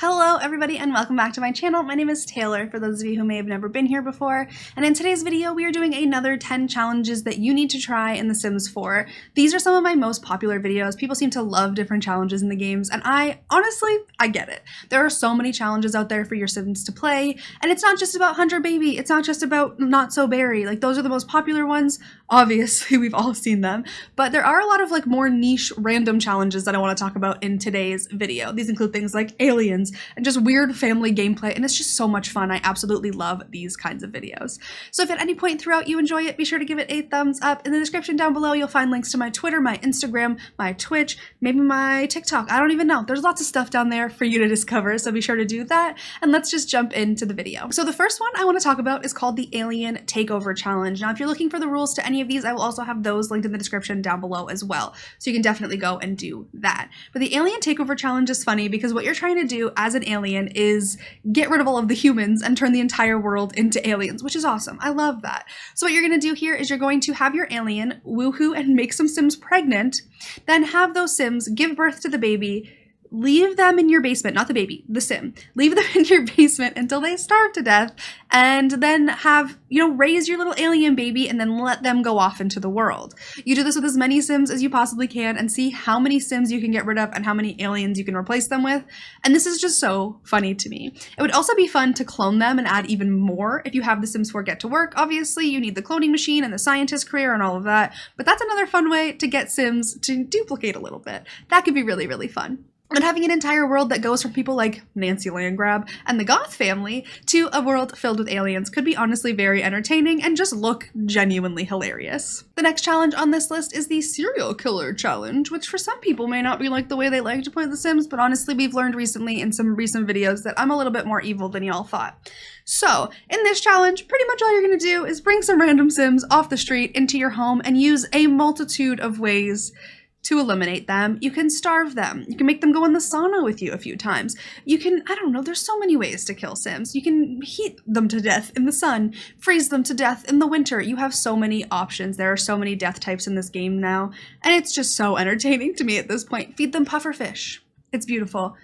Hello everybody and welcome back to my channel. My name is Taylor, for those of you who may have never been here before, and in today's video we are doing another 10 challenges that you need to try in The Sims 4. These are some of my most popular videos. People seem to love different challenges in the games, and honestly, I get it. There are so many challenges out there for your Sims to play, and it's not just about Hunter Baby, it's not just about Not So Berry. Like, those are the most popular ones. Obviously, we've all seen them, but there are a lot of more niche random challenges that I want to talk about in today's video. These include things like aliens and just weird family gameplay, and it's just so much fun. I absolutely love these kinds of videos. So if at any point throughout you enjoy it, be sure to give it a thumbs up. In the description down below, you'll find links to my Twitter, my Instagram, my Twitch, maybe my TikTok. I don't even know. There's lots of stuff down there for you to discover, so be sure to do that. And let's just jump into the video. So the first one I want to talk about is called the Alien Takeover Challenge. Now, if you're looking for the rules to any of these, I will also have those linked in the description down below as well. So you can definitely go and do that. But the Alien Takeover Challenge is funny because what you're trying to do as an alien is get rid of all of the humans and turn the entire world into aliens, which is awesome. I love that. So what you're going to do here is you're going to have your alien woohoo and make some Sims pregnant, then have those Sims give birth to the baby, leave them in your basement, not the baby, the Sim. Leave them in your basement until they starve to death, and then have, raise your little alien baby and then let them go off into the world. You do this with as many Sims as you possibly can and see how many Sims you can get rid of and how many aliens you can replace them with. And this is just so funny to me. It would also be fun to clone them and add even more if you have the Sims 4 get to work. Obviously, you need the cloning machine and the scientist career and all of that, but that's another fun way to get Sims to duplicate a little bit. That could be really, really fun. And having an entire world that goes from people like Nancy Landgrab and the Goth family to a world filled with aliens could be honestly very entertaining and just look genuinely hilarious. The next challenge on this list is the Serial Killer Challenge, which for some people may not be like the way they like to play The Sims, but honestly we've learned recently in some recent videos that I'm a little bit more evil than y'all thought. So, in this challenge, pretty much all you're going to do is bring some random Sims off the street into your home and use a multitude of ways to eliminate them. You can starve them. You can make them go in the sauna with you a few times. You can, I don't know, there's so many ways to kill Sims. You can heat them to death in the sun, freeze them to death in the winter. You have so many options. There are so many death types in this game now, and it's just so entertaining to me at this point. Feed them puffer fish. It's beautiful.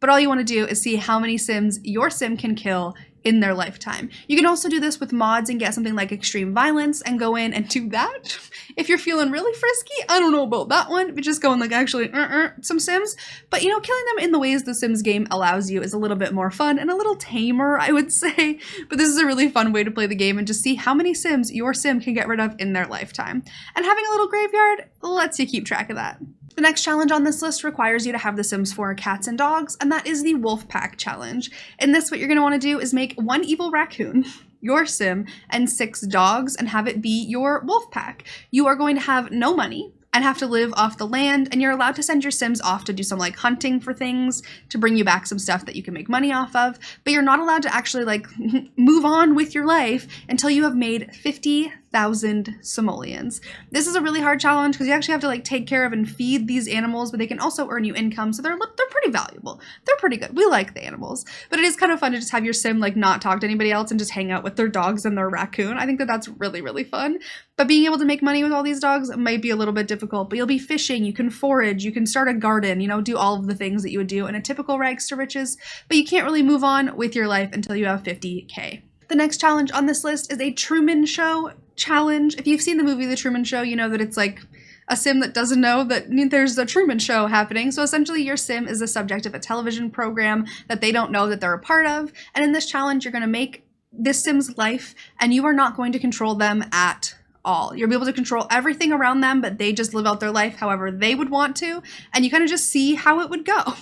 But all you want to do is see how many Sims your Sim can kill in their lifetime. You can also do this with mods and get something like extreme violence and go in and do that. If you're feeling really frisky, I don't know about that one, but just go and actually some Sims. But killing them in the ways the Sims game allows you is a little bit more fun and a little tamer, I would say. But this is a really fun way to play the game and just see how many Sims your Sim can get rid of in their lifetime. And having a little graveyard lets you keep track of that. The next challenge on this list requires you to have the Sims 4 cats and dogs, and that is the Wolf Pack Challenge. In this, what you're going to want to do is make one evil raccoon, your Sim, and 6 dogs, and have it be your wolf pack. You are going to have no money and have to live off the land, and you're allowed to send your Sims off to do some hunting for things to bring you back some stuff that you can make money off of, but you're not allowed to actually move on with your life until you have made 50,000 simoleons. This is a really hard challenge because you actually have to take care of and feed these animals, but they can also earn you income, so they're pretty valuable. They're pretty good. We like the animals, but it is kind of fun to just have your Sim not talk to anybody else and just hang out with their dogs and their raccoon. I think that that's really, really fun. But being able to make money with all these dogs might be a little bit difficult, but you'll be fishing, you can forage, you can start a garden, do all of the things that you would do in a typical rags to riches, but you can't really move on with your life until you have 50K. The next challenge on this list is a Truman Show challenge. If you've seen the movie The Truman Show, you know that it's a Sim that doesn't know that there's a Truman Show happening. So essentially your Sim is the subject of a television program that they don't know that they're a part of. And in this challenge, you're going to make this Sim's life, and you are not going to control them at all. You'll be able to control everything around them, but they just live out their life however they would want to, and you kind of just see how it would go.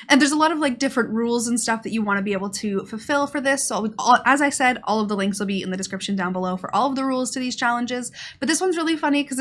And there's a lot of different rules and stuff that you want to be able to fulfill for this. So as I said, all of the links will be in the description down below for all of the rules to these challenges. But this one's really funny because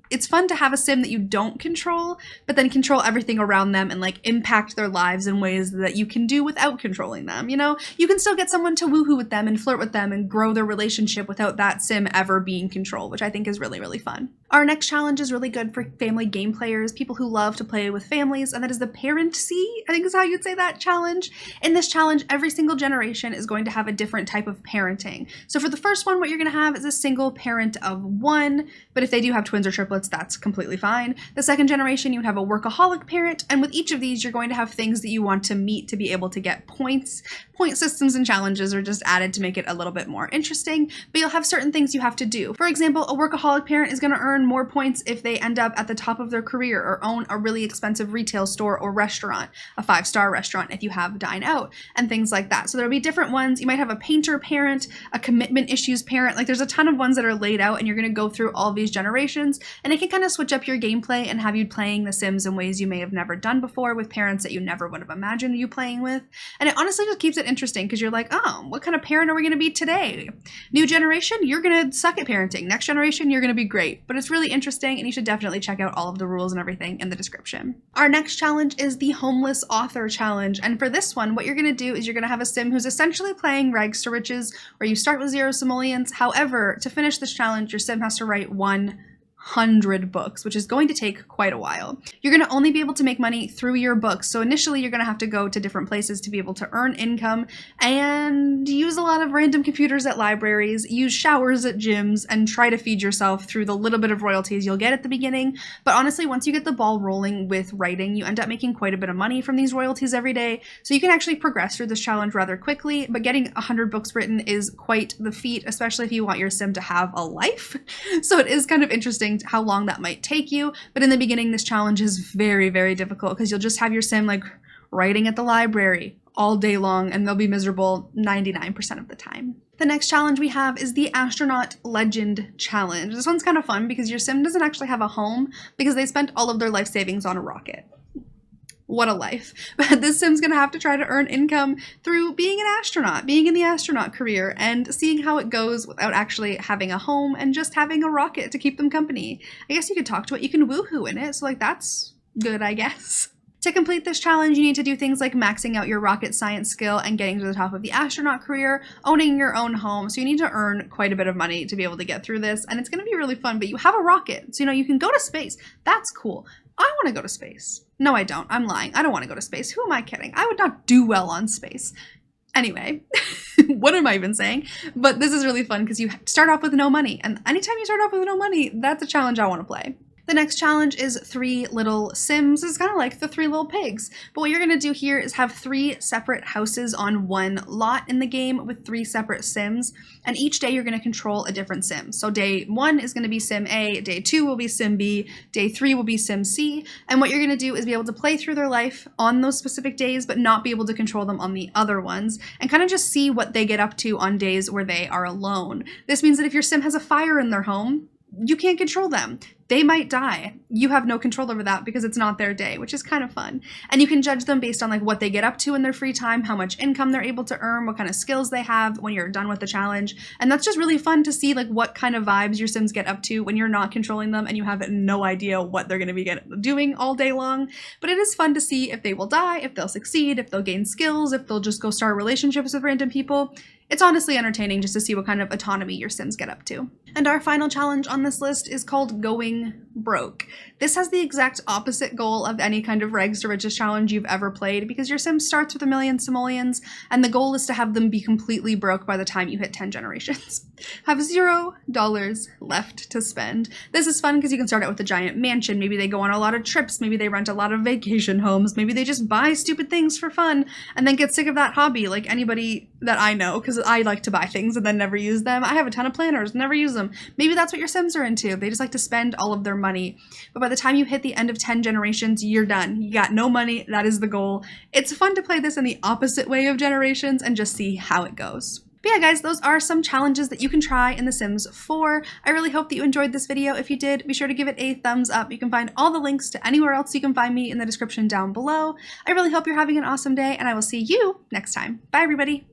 it's fun to have a Sim that you don't control, but then control everything around them and impact their lives in ways that you can do without controlling them. You can still get someone to woohoo with them and flirt with them and grow their relationship without that Sim ever being controlled, which I think is really, really fun. Our next challenge is really good for family game players, people who love to play with families, and that is the Parent C, I think is how you'd say that challenge. In this challenge, every single generation is going to have a different type of parenting. So for the first one, what you're going to have is a single parent of one, but if they do have twins or triplets, that's completely fine. The second generation, you would have a workaholic parent, and with each of these, you're going to have things that you want to meet to be able to get points. Point systems and challenges are just added to make it a little bit more interesting, but you'll have certain things you have to do. For example, a workaholic parent is going to earn more points if they end up at the top of their career or own a really expensive retail store or restaurant, a 5-star restaurant if you have dine out, and things like that. So there'll be different ones. You might have a painter parent, a commitment issues parent. Like there's a ton of ones that are laid out, and you're going to go through all these generations, and it can kind of switch up your gameplay and have you playing The Sims in ways you may have never done before with parents that you never would have imagined you playing with. And it honestly just keeps it interesting because you're like, oh, what kind of parent are we going to be today? New generation, you're going to suck at parenting. Next generation, you're going to be great. But it's really interesting, and you should definitely check out all of the rules and everything in the description. Our next challenge is the Homeless Author Challenge. And for this one, what you're going to do is you're going to have a sim who's essentially playing Rags to Riches, where you start with 0 simoleons. However, to finish this challenge, your sim has to write 100 books, which is going to take quite a while. You're going to only be able to make money through your books. So initially you're going to have to go to different places to be able to earn income and use a lot of random computers at libraries, use showers at gyms, and try to feed yourself through the little bit of royalties you'll get at the beginning. But honestly, once you get the ball rolling with writing, you end up making quite a bit of money from these royalties every day. So you can actually progress through this challenge rather quickly, but getting 100 books written is quite the feat, especially if you want your sim to have a life. So it is kind of interesting how long that might take you, but in the beginning this challenge is very, very difficult because you'll just have your sim like writing at the library all day long, and they'll be miserable 99% of the time. The next challenge we have is the Astronaut Legend Challenge. This one's kind of fun because your sim doesn't actually have a home because they spent all of their life savings on a rocket. What a life. But this sim's gonna have to try to earn income through being an astronaut, being in the astronaut career, and seeing how it goes without actually having a home and just having a rocket to keep them company. I guess you could talk to it, you can woohoo in it, so like that's good, I guess. To complete this challenge, you need to do things like maxing out your rocket science skill and getting to the top of the astronaut career, owning your own home. So you need to earn quite a bit of money to be able to get through this, and it's going to be really fun, but you have a rocket, so you can go to space. That's cool. I want to go to space. No, I don't. I'm lying. I don't want to go to space. Who am I kidding? I would not do well on space. Anyway, what am I even saying? But this is really fun because you start off with no money, and anytime you start off with no money, that's a challenge I want to play. The next challenge is 3 Little Sims. It's kind of like the 3 Little Pigs, but what you're going to do here is have 3 separate houses on one lot in the game with 3 separate Sims, and each day you're going to control a different Sim. So day 1 is going to be Sim A, day 2 will be Sim B, day 3 will be Sim C, and what you're going to do is be able to play through their life on those specific days, but not be able to control them on the other ones, and kind of just see what they get up to on days where they are alone. This means that if your Sim has a fire in their home, you can't control them. They might die. You have no control over that because it's not their day, which is kind of fun. And you can judge them based on like what they get up to in their free time, how much income they're able to earn, what kind of skills they have when you're done with the challenge. And that's just really fun to see like what kind of vibes your Sims get up to when you're not controlling them and you have no idea what they're going to be doing all day long. But it is fun to see if they will die, if they'll succeed, if they'll gain skills, if they'll just go start relationships with random people. It's honestly entertaining just to see what kind of autonomy your Sims get up to. And our final challenge on this list is called Going Broke. This has the exact opposite goal of any kind of Rags to Riches challenge you've ever played because your Sim starts with 1,000,000 simoleons and the goal is to have them be completely broke by the time you hit 10 generations. Have $0 left to spend. This is fun because you can start out with a giant mansion. Maybe they go on a lot of trips. Maybe they rent a lot of vacation homes. Maybe they just buy stupid things for fun and then get sick of that hobby like anybody that I know because I like to buy things and then never use them. I have a ton of planners, never use them. Maybe that's what your Sims are into. They just like to spend all of their money. But by the time you hit the end of 10 generations, you're done. You got no money. That is the goal. It's fun to play this in the opposite way of generations and just see how it goes. But yeah, guys, those are some challenges that you can try in The Sims 4. I really hope that you enjoyed this video. If you did, be sure to give it a thumbs up. You can find all the links to anywhere else you can find me in the description down below. I really hope you're having an awesome day, and I will see you next time. Bye, everybody.